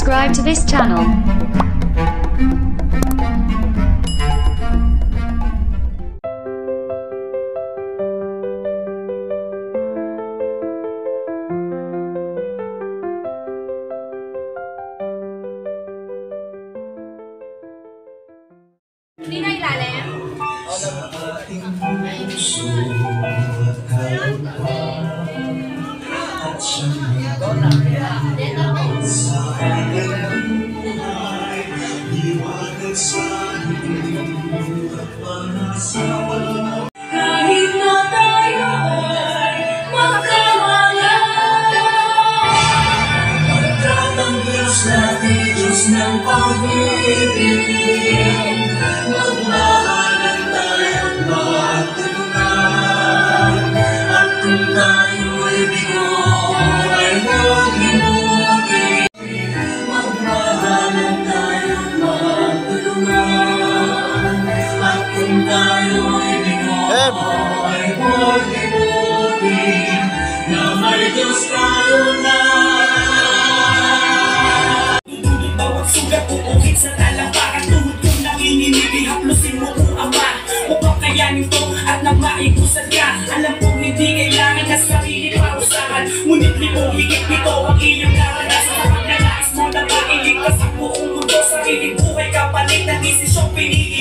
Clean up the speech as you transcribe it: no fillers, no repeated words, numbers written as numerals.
subscribe to this channel. Hindi na ilalim? Kahit na tayo ay magkamala, pagkat ang Diyos natin, Diyos ng pag-ibig, magmahalan tayong magtulungan. At kung tayo'y bigo ay huwag himugi, magmahalan tayong magtulungan. At kung tayo'y bigo ay huwag himugi, na may Diyos tayo na. Tutulog bawat sugat, uukit sa talampakan, tuhod kong nanginginig, haplusin mo kung ama upang kayanin to at nang maikusad ka. Alam kong hindi kailangan na sarili pausahan, ngunit libong higit nito ang iyong naranasan. Kapag nalais mo na mailigtas ang buong mundo, sariling buhay kapalit na desisyong pinili